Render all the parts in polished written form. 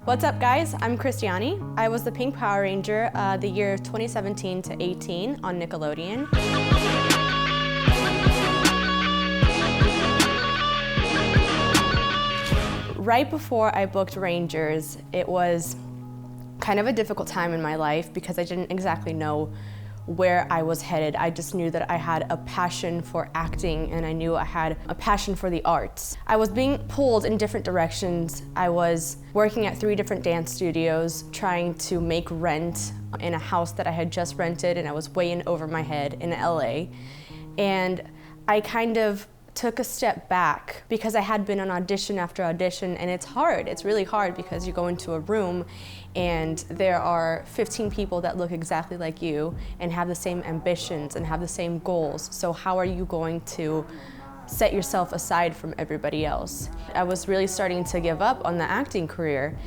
What's up, guys? I'm Chrysti Ane. I was the Pink Power Ranger the year 2017 to 18 on Nickelodeon. Right before I booked Rangers, it was kind of a difficult time in my life because I didn't exactly know where I was headed. I just knew that I had a passion for acting and I knew I had a passion for the arts. I was being pulled in different directions. I was working at 3 different dance studios, trying to make rent in a house that I had just rented, and I was way in over my head in LA. And I kind of took a step back because I had been on audition after audition, and it's hard. It's really hard because you go into a room and there are 15 people that look exactly like you and have the same ambitions and have the same goals. So how are you going to set yourself aside from everybody else? I was really starting to give up on the acting career.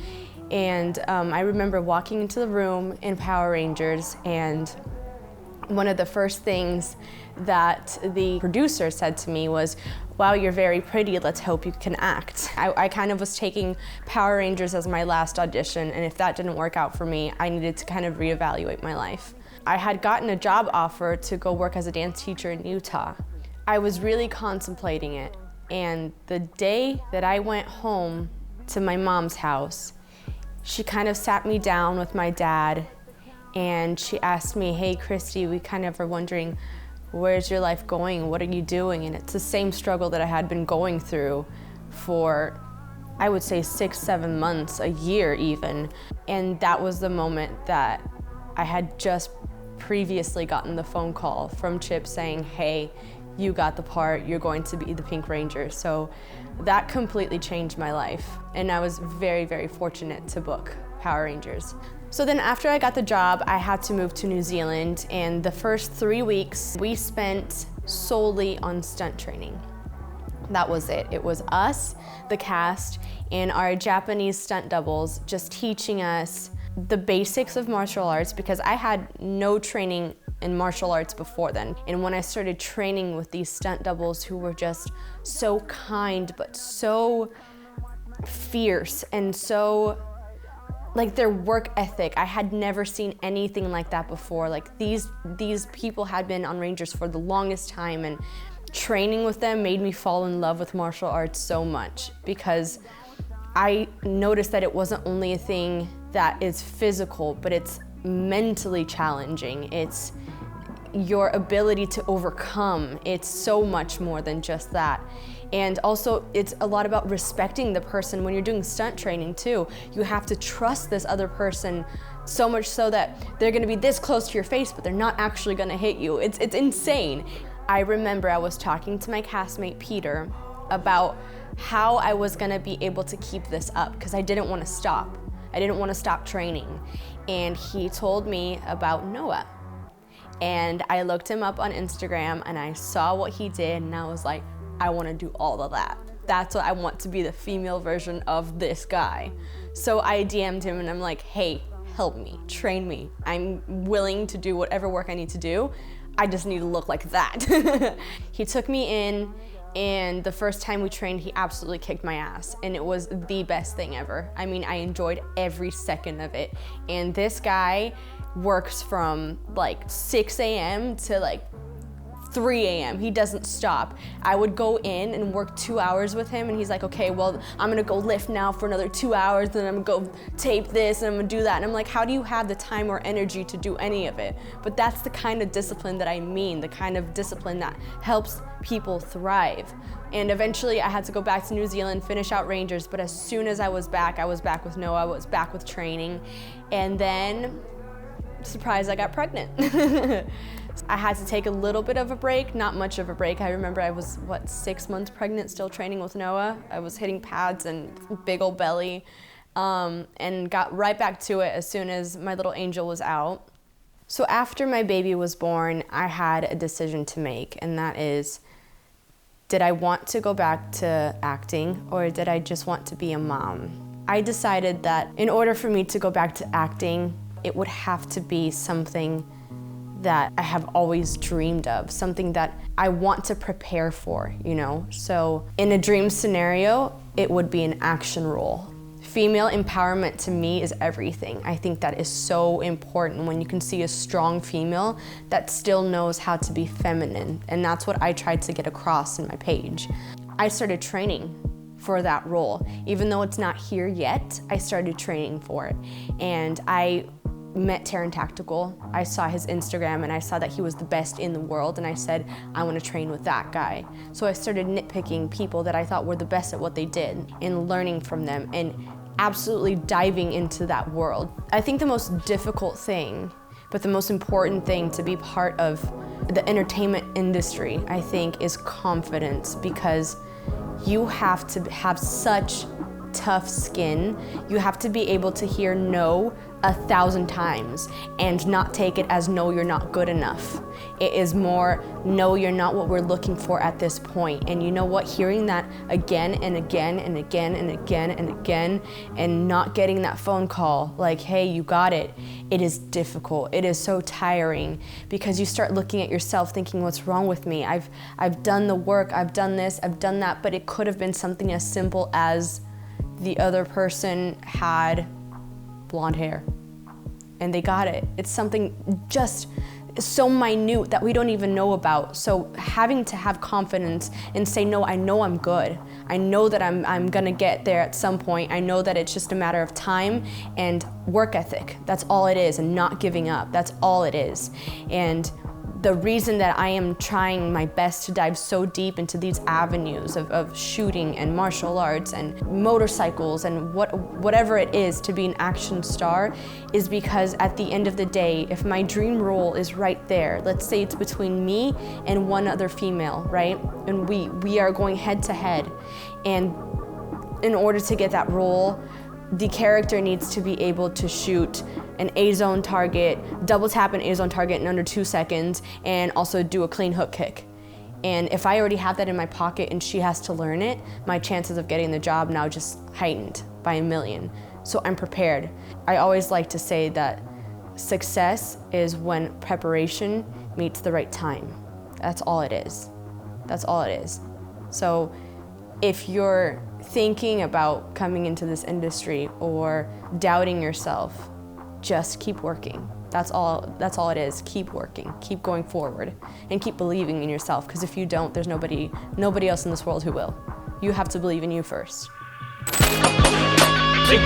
And I remember walking into the room in Power Rangers, and one of the first things that the producer said to me was, "Wow, you're very pretty, let's hope you can act." I kind of was taking Power Rangers as my last audition, and if that didn't work out for me, I needed to kind of reevaluate my life. I had gotten a job offer to go work as a dance teacher in Utah. I was really contemplating it, and the day that I went home to my mom's house, she kind of sat me down with my dad, and she asked me, "Hey, Chrysti, we kind of are wondering, where's your life going? What are you doing?" And it's the same struggle that I had been going through for, I would say, 6-7 months, a year even. And that was the moment that I had just previously gotten the phone call from Chip saying, "Hey, you got the part, you're going to be the Pink Ranger." So that completely changed my life. And I was very, very fortunate to book Power Rangers. So then after I got the job, I had to move to New Zealand, and the first 3 weeks we spent solely on stunt training. That was it. It was us, the cast, and our Japanese stunt doubles just teaching us the basics of martial arts, because I had no training in martial arts before then. And when I started training with these stunt doubles who were just so kind but so fierce and so like their work ethic, I had never seen anything like that before. Like these people had been on Rangers for the longest time, and training with them made me fall in love with martial arts so much, because I noticed that it wasn't only a thing that is physical, but it's mentally challenging. It's your ability to overcome. It's so much more than just that. And also, it's a lot about respecting the person. When you're doing stunt training too, you have to trust this other person so much so that they're gonna be this close to your face, but they're not actually gonna hit you. It's insane. I remember I was talking to my castmate, Peter, about how I was gonna be able to keep this up, because I didn't wanna stop. I didn't wanna stop training. And he told me about Noah. And I looked him up on Instagram and I saw what he did, and I was like, I want to do all of that. That's what I want to be, the female version of this guy. So I DM'd him and I'm like, "Hey, help me, train me. I'm willing to do whatever work I need to do. I just need to look like that." He took me in, and the first time we trained, he absolutely kicked my ass, and it was the best thing ever. I mean, I enjoyed every second of it. And this guy works from like 6 a.m. to like 3 a.m. He doesn't stop. I would go in and work 2 hours with him, and he's like, "Okay, well, I'm gonna go lift now for another 2 hours, then I'm gonna go tape this, and I'm gonna do that." And I'm like, how do you have the time or energy to do any of it? But that's the kind of discipline that I mean, the kind of discipline that helps people thrive. And eventually I had to go back to New Zealand, finish out Rangers, but as soon as I was back with Noah, I was back with training. And then, surprise, I got pregnant. I had to take a little bit of a break, not much of a break. I remember I was, 6 months pregnant, still training with Noah. I was hitting pads and big old belly, and got right back to it as soon as my little angel was out. So after my baby was born, I had a decision to make, and that is, did I want to go back to acting, or did I just want to be a mom? I decided that in order for me to go back to acting, it would have to be something that I have always dreamed of, something that I want to prepare for, you know? So in a dream scenario, it would be an action role. Female empowerment to me is everything. I think that is so important when you can see a strong female that still knows how to be feminine, and that's what I tried to get across in my page. I started training for that role. Even though it's not here yet, I started training for it. And I met Terran Tactical. I saw his Instagram and I saw that he was the best in the world, and I said, I want to train with that guy. So I started nitpicking people that I thought were the best at what they did and learning from them and absolutely diving into that world. I think the most difficult thing, but the most important thing to be part of the entertainment industry, I think, is confidence, because you have to have such tough skin. You have to be able to hear no 1,000 times and not take it as no, you're not good enough. It is more, no, you're not what we're looking for at this point. And you know what, hearing that again and again and again and again and again, and not getting that phone call like, hey, you got it, it is difficult. It is so tiring, because you start looking at yourself thinking, what's wrong with me? I've done the work, I've done this, I've done that, but it could have been something as simple as the other person had blonde hair and they got it. It's something just so minute that we don't even know about. So having to have confidence and say, no, I know I'm good. I know that I'm gonna get there at some point. I know that it's just a matter of time and work ethic. That's all it is, and not giving up. That's all it is. And the reason that I am trying my best to dive so deep into these avenues of shooting and martial arts and motorcycles and whatever it is to be an action star is because at the end of the day, if my dream role is right there, let's say it's between me and one other female, right? And we are going head to head. And in order to get that role, the character needs to be able to shoot an A-zone target, double tap an A-zone target in under 2 seconds, and also do a clean hook kick. And if I already have that in my pocket and she has to learn it, my chances of getting the job now just heightened by 1,000,000. So I'm prepared. I always like to say that success is when preparation meets the right time. That's all it is. That's all it is. So if you're thinking about coming into this industry or doubting yourself, just keep working. That's all it is. Keep working, keep going forward, and keep believing in yourself, because if you don't, there's nobody else in this world who will. You have to believe in you first. Big